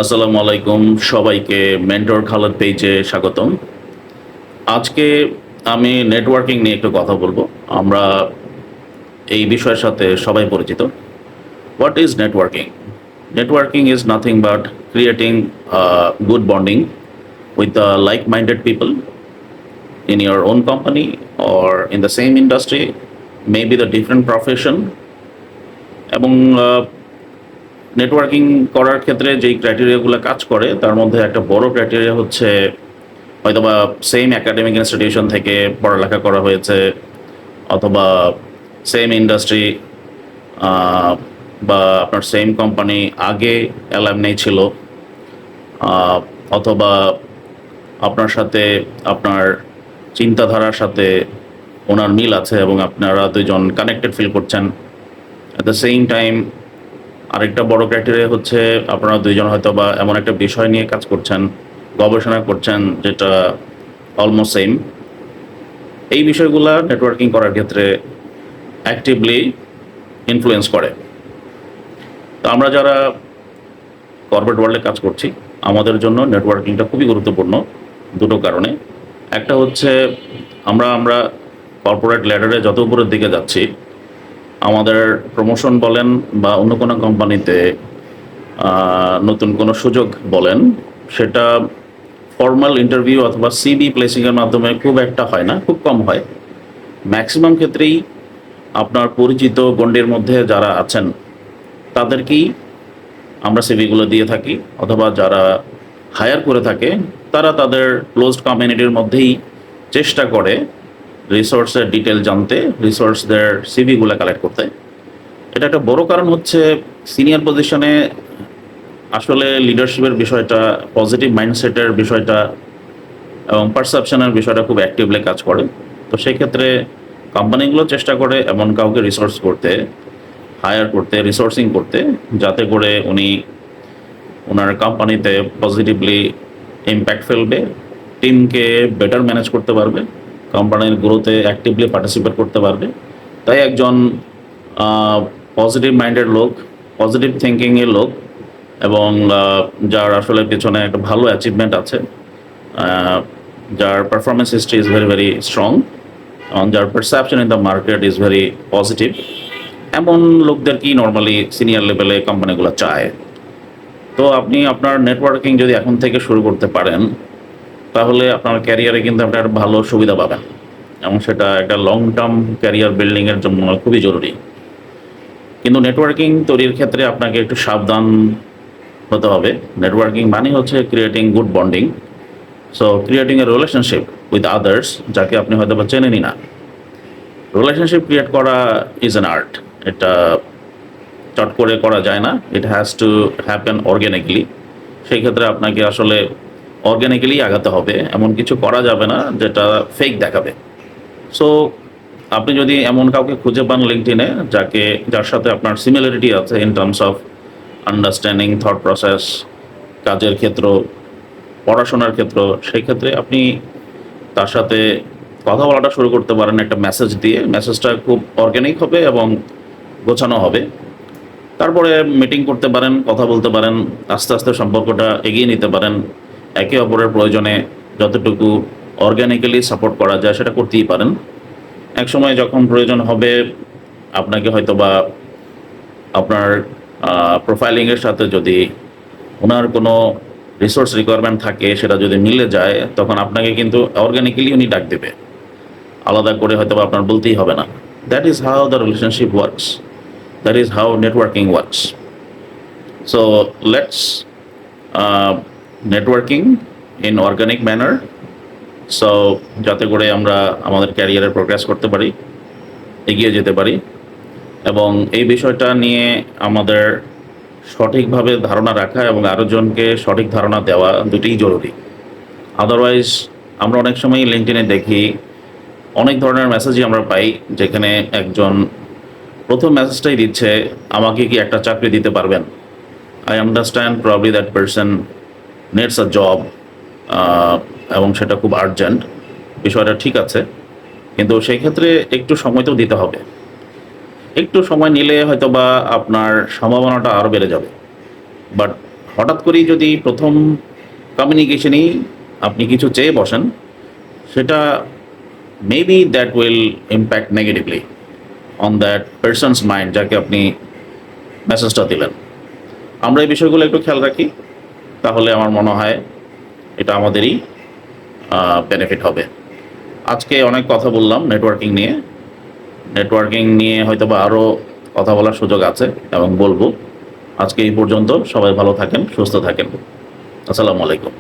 আসসালামু আলাইকুম সবাইকে মেন্টর খালেদ পেজে স্বাগতম। আজকে আমি নেটওয়ার্কিং নিয়ে একটু কথা বলবো। আমরা এই বিষয়ের সাথে সবাই পরিচিত। What is networking? Networking is nothing but creating good bonding with the like-minded people in your own company or in the same industry, maybe the different profession. এবং নেটওয়ার্কিং করার ক্ষেত্রে যেই ক্রাইটেরিয়াগুলো কাজ করে তার মধ্যে একটা বড় ক্রাইটেরিয়া হচ্ছে হয়তোবা সেম একাডেমিক ইনস্টিটিউশন থেকে পড়ালেখা করা হয়েছে, অথবা সেম ইন্ডাস্ট্রি বা আপনার সেম কোম্পানি আগে অ্যালামনাই ছিল, অথবা আপনার সাথে আপনার চিন্তাধারার সাথে ওনার মিল আছে এবং আপনারা দুইজন কানেক্টেড ফিল করছেন। অ্যাট দ্য সেম টাইম আরেকটা বড় ক্রাইটেরিয়া হচ্ছে আপনারা দুইজন হয়তো বা এমন একটা বিষয় নিয়ে কাজ করছেন, গবেষণা করছেন যেটা অলমোস্ট সেম। এই বিষয়গুলা নেটওয়ার্কিং করার ক্ষেত্রে অ্যাক্টিভলি ইনফ্লুয়েন্স করে। তো আমরা যারা কর্পোরেট ওয়ার্ল্ডে কাজ করছি, আমাদের জন্য নেটওয়ার্কিংটা খুবই গুরুত্বপূর্ণ দুটো কারণে। একটা হচ্ছে আমরা কর্পোরেট ল্যাডারে যত উপরের দিকে যাচ্ছি, আমাদের প্রমোশন বলেন বা অন্য কোনো কোম্পানিতে নতুন কোনো সুযোগ বলেন, সেটা ফর্মাল ইন্টারভিউ অথবা সিভি প্লেসিংয়ের মাধ্যমে খুব একটা হয় না, খুব কম হয়। ম্যাক্সিমাম ক্ষেত্রেই আপনার পরিচিত গণ্ডির মধ্যে যারা আছেন তাদেরকেই আমরা সিভিগুলো দিয়ে থাকি, অথবা যারা হায়ার করে থাকে তারা তাদের ক্লোজড কমিউনিটির মধ্যেই চেষ্টা করে রিসোর্সের ডিটেল জানতে, রিসোর্সদের সিভিগুলো কালেক্ট করতে। এটা একটা বড় কারণ হচ্ছে সিনিয়র পজিশনে আসলে লিডারশিপের বিষয়টা, পজিটিভ মাইন্ডসেটের বিষয়টা এবং পারসেপশনের বিষয়টা খুব অ্যাক্টিভলি কাজ করে। তো সেই ক্ষেত্রে কোম্পানিগুলো চেষ্টা করে এমন কাউকে রিসোর্স করতে, হায়ার করতে, রিসোর্সিং করতে, যাতে করে উনি ওনার কোম্পানিতে পজিটিভলি ইম্প্যাক্ট ফেলবে, টিমকে বেটার ম্যানেজ করতে পারবে, কোম্পানির গ্রোথে অ্যাক্টিভলি পার্টিসিপেট করতে পারবে। তাই একজন পজিটিভ মাইন্ডের লোক, পজিটিভ থিঙ্কিংয়ের লোক এবং যার আসলে পেছনে একটা ভালো অ্যাচিভমেন্ট আছে, যার performance history is very very strong এবং যার perception in the market is very positive, এমন লোকদেরকেই নর্মালি সিনিয়র লেভেলে কোম্পানিগুলো চায়। তো আপনি আপনার নেটওয়ার্কিং যদি এখন থেকে শুরু করতে পারেন, তাহলে আপনার ক্যারিয়ারে কিন্তু একটা ভালো সুবিধা পাবেন এবং সেটা একটা লং টার্ম ক্যারিয়ার বিল্ডিংয়ের জন্য খুবই জরুরি। কিন্তু নেটওয়ার্কিং তৈরির ক্ষেত্রে আপনাকে একটু সাবধান হতে হবে। নেটওয়ার্কিং মানে হচ্ছে creating good bonding, so creating a relationship with others, যাকে আপনি হয়তো বা চেনেনই না। রিলেশনশিপ ক্রিয়েট করা ইজ অ্যান আর্ট। এটা চট করে করা যায় না, ইট হ্যাজ টু হ্যাপেন অর্গ্যানিকলি। সেই ক্ষেত্রে আপনাকে আসলে অর্গ্যানিক্যালি আগাতে হবে, এমন কিছু করা যাবে না যেটা ফেক দেখাবে। সো আপনি যদি এমন কাউকে খুঁজে পান লিঙ্কডইনে, যার সাথে আপনার সিমিলারিটি আছে in terms of understanding, thought process, কাজের ক্ষেত্র, পড়াশোনার ক্ষেত্র, সেই ক্ষেত্রে আপনি তার সাথে কথা বলাটা শুরু করতে পারেন একটা মেসেজ দিয়ে। মেসেজটা খুব অর্গ্যানিক হবে এবং গোছানো হবে। তারপরে মিটিং করতে পারেন, কথা বলতে পারেন, আস্তে আস্তে সম্পর্কটা এগিয়ে নিতে পারেন। একে অপরের প্রয়োজনে যতটুকু অর্গ্যানিক্যালি সাপোর্ট করা যায় সেটা করতেই পারেন। এক সময় যখন প্রয়োজন হবে, আপনাকে হয়তোবা আপনার প্রোফাইলিংয়ের সাথে যদি ওনার কোনো রিসোর্স রিকোয়ারমেন্ট থাকে, সেটা যদি মিলে যায়, তখন আপনাকে কিন্তু অর্গ্যানিক্যালি উনি ডাক দেবে, আলাদা করে হয়তোবা আপনার বলতেই হবে না। That is how the relationship works, that is how networking works. So let's networking in organic manner, so যাতে করে আমরা আমাদের ক্যারিয়ারে প্রোগ্রেস করতে পারি, এগিয়ে যেতে পারি। এবং এই বিষয়টা নিয়ে আমাদের সঠিকভাবে ধারণা রাখা এবং আরেকজনকে সঠিক ধারণা দেওয়া দুটিই জরুরি। আদারওয়াইজ আমরা অনেক সময় লিঙ্কডইনে দেখি অনেক ধরনের মেসেজই আমরা পাই, যেখানে একজন প্রথম মেসেজটাই দিচ্ছে, আমাকে কি একটা চাকরি দিতে পারবেন? I understand probably that person নেটস a job, এবং সেটা খুব আর্জেন্ট, বিষয়টা ঠিক আছে। কিন্তু সেই ক্ষেত্রে একটু সময় তো দিতে হবে। একটু সময় নিলে হয়তো বা আপনার সম্ভাবনাটা আরও বেড়ে যাবে। বাট হঠাৎ করেই যদি প্রথম কমিউনিকেশনেই আপনি কিছু চেয়ে বসেন, সেটা maybe that will impact negatively on that persons mind, যাকে আপনি মেসেজটা দিলেন। আমরা এই বিষয়গুলো একটু খেয়াল রাখি, তাহলে আমার মনে হয় এটা আমাদেরই বেনিফিট হবে। আজকে অনেক কথা বললাম নেটওয়ার্কিং নিয়ে। নেটওয়ার্কিং নিয়ে হয়তো বা আরও কথা বলার সুযোগ আছে এবং বলবো। আজকে এই পর্যন্ত। সবাই ভালো থাকেন, সুস্থ থাকেন। আসসালামু আলাইকুম।